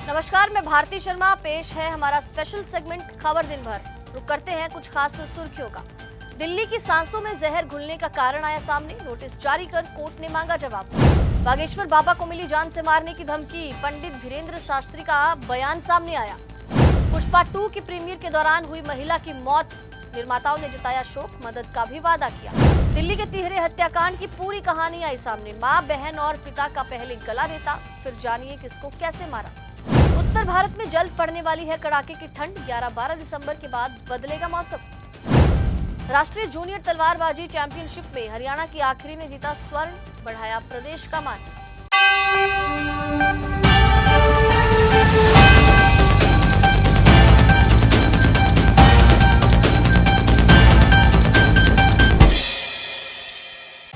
नमस्कार, मैं भारती शर्मा। पेश है हमारा स्पेशल सेगमेंट खबर दिन भर। रुक करते हैं कुछ खास सुर्खियों का। दिल्ली की सांसों में जहर घुलने का कारण आया सामने, नोटिस जारी कर कोर्ट ने मांगा जवाब। बागेश्वर बाबा को मिली जान से मारने की धमकी, पंडित धीरेन्द्र शास्त्री का बयान सामने आया। पुष्पा 2 की प्रीमियर के दौरान हुई महिला की मौत, निर्माताओं ने जताया शोक, मदद का भी वादा किया। दिल्ली के तिहरे हत्याकांड की पूरी कहानी आई सामने, मां, बहन और पिता का पहले गला रेता, फिर जानिए किसको कैसे मारा। उत्तर भारत में जल्द पड़ने वाली है कड़ाके की ठंड, 11-12 दिसंबर के बाद बदलेगा मौसम। राष्ट्रीय जूनियर तलवारबाजी चैंपियनशिप में हरियाणा की आखिरी ने जीता स्वर्ण, बढ़ाया प्रदेश का मान।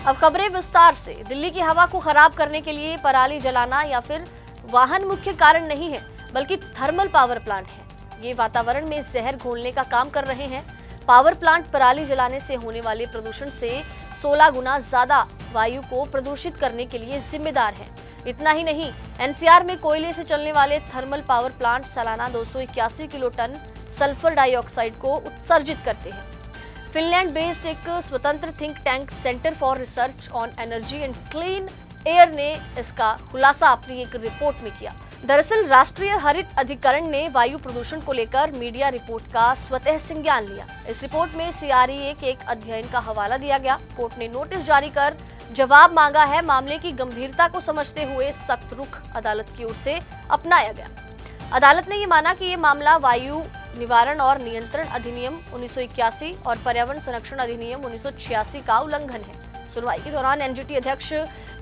अब खबरें विस्तार से। दिल्ली की हवा को खराब करने के लिए पराली जलाना या फिर वाहन मुख्य कारण नहीं है, बल्कि थर्मल पावर प्लांट है। ये वातावरण में जहर घोलने का काम कर रहे हैं। पावर प्लांट पराली जलाने से होने वाले प्रदूषण से 16 गुना ज्यादा वायु को प्रदूषित करने के लिए जिम्मेदार है। इतना ही नहीं, एनसीआर में कोयले से चलने वाले थर्मल पावर प्लांट सालाना 281 किलो टन सल्फर डाइऑक्साइड को उत्सर्जित करते हैं। फिनलैंड बेस्ड एक स्वतंत्र think tank centre for research on energy and clean air ने इसका खुलासा अपनी एक रिपोर्ट में किया। दरअसल राष्ट्रीय हरित अधिकरण ने वायु प्रदूषण को लेकर मीडिया रिपोर्ट का स्वतः संज्ञान लिया। इस रिपोर्ट में सीआरईए के एक अध्ययन का हवाला दिया गया। कोर्ट ने नोटिस जारी कर जवाब मांगा है। मामले की गंभीरता को समझते हुए सख्त रुख अदालत की ओर से अपनाया गया। अदालत ने ये माना कि ये मामला वायु निवारण और नियंत्रण अधिनियम 1981 और पर्यावरण संरक्षण अधिनियम 1986 का उल्लंघन है। सुनवाई के दौरान एनजीटी अध्यक्ष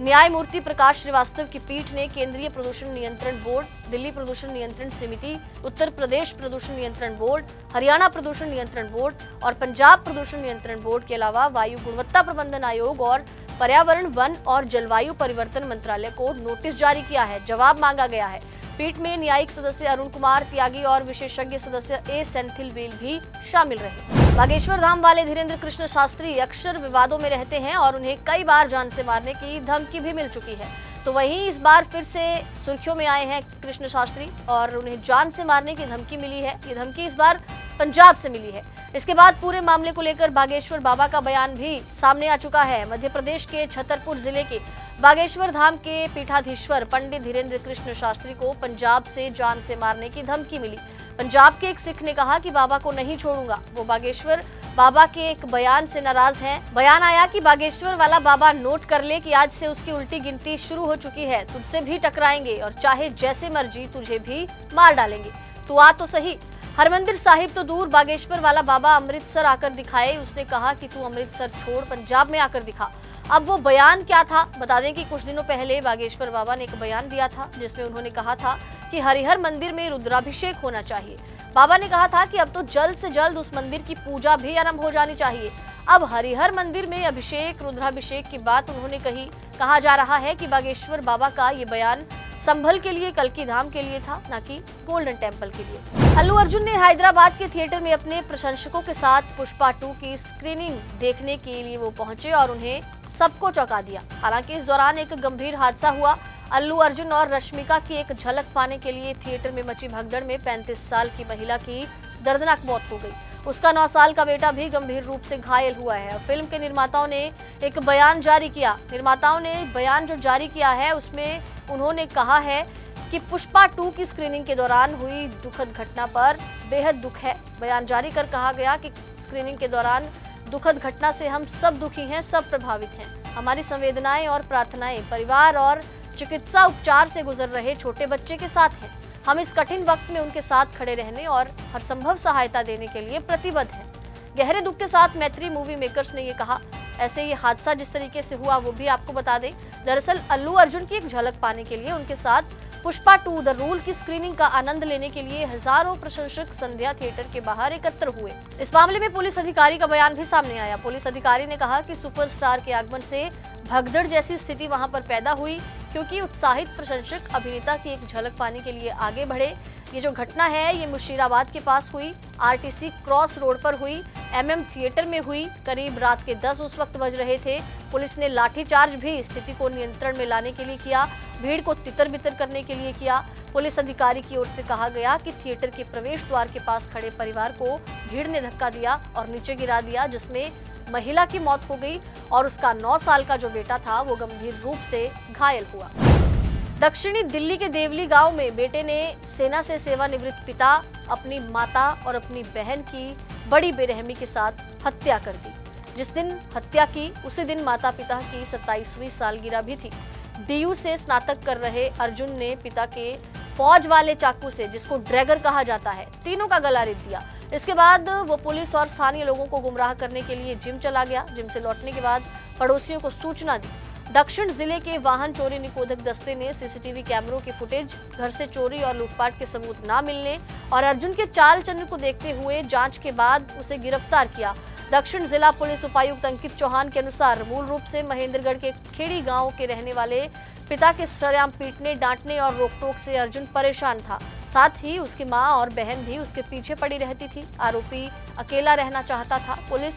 न्यायमूर्ति प्रकाश श्रीवास्तव की पीठ ने केंद्रीय प्रदूषण नियंत्रण बोर्ड, दिल्ली प्रदूषण नियंत्रण समिति, उत्तर प्रदेश प्रदूषण नियंत्रण बोर्ड, हरियाणा प्रदूषण नियंत्रण बोर्ड और पंजाब प्रदूषण नियंत्रण बोर्ड के अलावा वायु गुणवत्ता प्रबंधन आयोग और पर्यावरण, वन और जलवायु परिवर्तन मंत्रालय को नोटिस जारी किया है। जवाब मांगा गया है। पीठ में न्यायिक सदस्य अरुण कुमार त्यागी और विशेषज्ञ सदस्य ए सेंथिल वेल भी शामिल रहे। बागेश्वर धाम वाले धीरेन्द्र कृष्ण शास्त्री अक्सर विवादों में रहते हैं और उन्हें कई बार जान से मारने की धमकी भी मिल चुकी है। तो वहीं इस बार फिर से सुर्खियों में आए हैं कृष्ण शास्त्री और उन्हें जान से मारने की धमकी मिली है। ये धमकी इस बार पंजाब से मिली है। इसके बाद पूरे मामले को लेकर बागेश्वर बाबा का बयान भी सामने आ चुका है। मध्य प्रदेश के छतरपुर जिले के बागेश्वर धाम के पीठाधीश्वर पंडित धीरेन्द्र कृष्ण शास्त्री को पंजाब से जान से मारने की धमकी मिली। पंजाब के एक सिख ने कहा कि बाबा को नहीं छोड़ूंगा। वो बागेश्वर बाबा के एक बयान से नाराज हैं। बयान आया कि बागेश्वर वाला बाबा नोट कर ले कि आज से उसकी उल्टी गिनती शुरू हो चुकी है। तुझसे भी टकराएंगे और चाहे जैसे मर्जी तुझे भी मार डालेंगे। तू आ तो सही। हरमंदिर साहिब तो दूर, बागेश्वर वाला बाबा अमृतसर आकर दिखाए। उसने कहा कि तू अमृतसर छोड़ पंजाब में आकर दिखा। अब वो बयान क्या था, बता दें कि कुछ दिनों पहले बागेश्वर बाबा ने एक बयान दिया था जिसमें उन्होंने कहा था कि हरिहर मंदिर में रुद्राभिषेक होना चाहिए। बाबा ने कहा था कि अब तो जल्द से जल्द उस मंदिर की पूजा भी आरंभ हो जानी चाहिए। अब हरिहर मंदिर में अभिषेक, रुद्राभिषेक की बात उन्होंने कही। कहा जा रहा है कि बागेश्वर बाबा का ये बयान संभल के लिए, कल्की धाम के लिए था, न कि गोल्डन टेम्पल के लिए। अल्लू अर्जुन ने हैदराबाद के थिएटर में अपने प्रशंसकों के साथ पुष्पा 2 की स्क्रीनिंग देखने के लिए वो पहुंचे और उन्हें सबको चौंका दिया। हालांकि इस दौरान एक गंभीर हादसा हुआ। अल्लू अर्जुन और रश्मिका की एक झलक पाने के लिए थिएटर में मची भगदड़ में 35 साल की महिला की दर्दनाक मौत हो गई। उसका 9 साल का बेटा भी गंभीर रूप से घायल हुआ है। फिल्म के निर्माताओं ने एक बयान जारी किया। निर्माताओं ने बयान जो जारी किया है उसमें उन्होंने कहा है कि पुष्पा 2 की स्क्रीनिंग के दौरान हुई दुखद घटना पर बेहद दुख है। बयान जारी कर कहा गया कि स्क्रीनिंग के दौरान दुखद घटना से हम सब दुखी हैं, सब प्रभावित हैं। हमारी संवेदनाएं और प्रार्थनाएं परिवार और चिकित्सा उपचार से गुजर रहे छोटे बच्चे के साथ हैं। हम इस कठिन वक्त में उनके साथ खड़े रहने और हर संभव सहायता देने के लिए प्रतिबद्ध हैं। गहरे दुख के साथ मैत्री मूवी मेकर्स ने ये कहा। ऐसे ये हादसा जिस तरीके से हुआ वो भी आपको बता दें। दरअसल अल्लू अर्जुन की एक झलक पाने के लिए उनके साथ पुष्पा 2 द रूल की स्क्रीनिंग का आनंद लेने के लिए हजारों प्रशंसक संध्या थिएटर के बाहर एकत्र हुए। इस मामले में पुलिस अधिकारी का बयान भी सामने आया। पुलिस अधिकारी ने कहा कि सुपरस्टार के आगमन से भगदड़ जैसी स्थिति वहां पर पैदा हुई, क्योंकि उत्साहित प्रशंसक अभिनेता की एक झलक पाने के लिए आगे बढ़े। ये जो घटना है ये मुशीराबाद के पास हुई, आरटीसी क्रॉस रोड पर हुई, एमएम थिएटर में हुई। करीब रात के 10 उस वक्त बज रहे थे। पुलिस ने लाठीचार्ज भी स्थिति को नियंत्रण में लाने के लिए किया, भीड़ को तितर-बितर करने के लिए किया। पुलिस अधिकारी की ओर से कहा गया कि थिएटर के प्रवेश द्वार के पास खड़े परिवार को भीड़ ने धक्का दिया और नीचे गिरा दिया, जिसमें महिला की मौत हो गई और उसका 9 साल का जो बेटा था वो गंभीर रूप से घायल हुआ। दक्षिणी दिल्ली के देवली गांव में बेटे ने सेना से सेवानिवृत्त पिता, अपनी माता और अपनी बहन की बड़ी बेरहमी के साथ हत्या कर दी। जिस दिन हत्या की उसी दिन माता पिता की 27वीं सालगिरह भी थी। डीयू से स्नातक कर रहे अर्जुन ने पिता के फौज वाले चाकू से, जिसको ड्रैगर कहा जाता है, तीनों का गला रेत दिया। इसके बाद वो पुलिस और स्थानीय लोगों को गुमराह करने के लिए जिम चला गया। जिम से लौटने के बाद पड़ोसियों को सूचना दी। दक्षिण जिले के वाहन चोरी निरोधक दस्ते ने सीसीटीवी कैमरों की फुटेज, घर से चोरी और लूटपाट के सबूत न मिलने और अर्जुन के चाल चलन को देखते हुए जांच के बाद उसे गिरफ्तार किया। दक्षिण जिला पुलिस उपायुक्त अंकित चौहान के अनुसार मूल रूप से महेंद्रगढ़ के खेड़ी गांव के रहने वाले पिता के सरेआम पीटने, डांटने और रोक-टोक से अर्जुन परेशान था। साथ ही उसकी मां और बहन भी उसके पीछे पड़ी रहती थी। आरोपी अकेला रहना चाहता था। पुलिस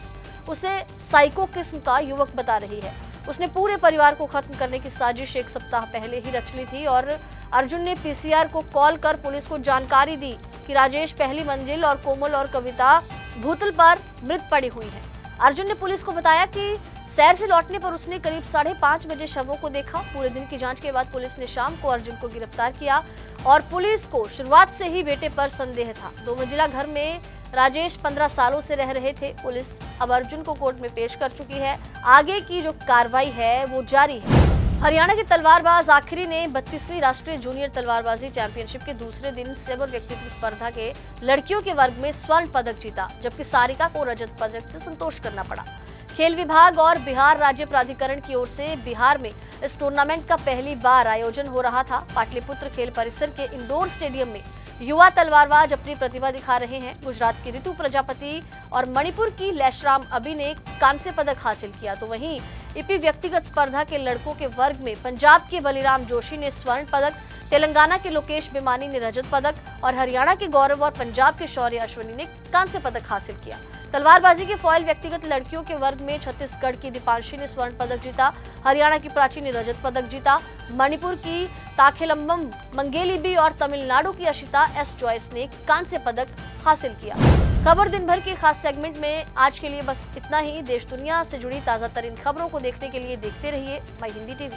उसे साइको किस्म का युवक बता रही है। उसने पूरे परिवार को खत्म करने की साजिश एक सप्ताह पहले ही रच ली थी और अर्जुन ने पीसीआर को कॉल कर पुलिस को जानकारी दी कि राजेश पहली मंजिल और कोमल और कविता भूतल पर मृत पड़ी हुई है। अर्जुन ने पुलिस को बताया कि सैर से लौटने पर उसने करीब 5:30 बजे शवों को देखा। पूरे दिन की जांच के बाद पुलिस ने शाम को अर्जुन को गिरफ्तार किया और पुलिस को शुरुआत से ही बेटे पर संदेह था। 2 मंजिला घर में राजेश 15 सालों से रह रहे थे। पुलिस अब अर्जुन को कोर्ट में पेश कर चुकी है। आगे की जो कार्रवाई है वो जारी है। हरियाणा के तलवारबाज आखिरी ने 32वीं राष्ट्रीय जूनियर तलवारबाजी चैंपियनशिप के दूसरे दिन सेवर व्यक्तित्व स्पर्धा के लड़कियों के वर्ग में स्वर्ण पदक जीता, जबकि सारिका को रजत पदक से संतोष करना पड़ा। खेल विभाग और बिहार राज्य प्राधिकरण की ओर से बिहार में इस टूर्नामेंट का पहली बार आयोजन हो रहा था। पाटलिपुत्र खेल परिसर के इंडोर स्टेडियम में युवा तलवारबाज अपनी प्रतिभा दिखा रहे हैं। गुजरात की ऋतु प्रजापति और मणिपुर की लैशराम अबी ने कांस्य पदक हासिल किया, तो वहीं इपी व्यक्तिगत स्पर्धा के लड़कों के वर्ग में पंजाब के बलिराम जोशी ने स्वर्ण पदक, तेलंगाना के लोकेश बिमानी ने रजत पदक और हरियाणा के गौरव और पंजाब के शौर्य अश्विनी ने कांस्य पदक हासिल किया। तलवारबाजी के फॉइल व्यक्तिगत लड़कियों के वर्ग में छत्तीसगढ़ की दीपांशी ने स्वर्ण पदक जीता, हरियाणा की प्राची ने रजत पदक जीता, मणिपुर की ताखेलम्बम मंगेलीबी और तमिलनाडु की अशिता एस जॉयस ने कांस्य पदक हासिल किया। खबर दिन भर के खास सेगमेंट में आज के लिए बस इतना ही। देश दुनिया से जुड़ी ताजा तरीन खबरों को देखने के लिए देखते रहिए माई हिंदी टीवी।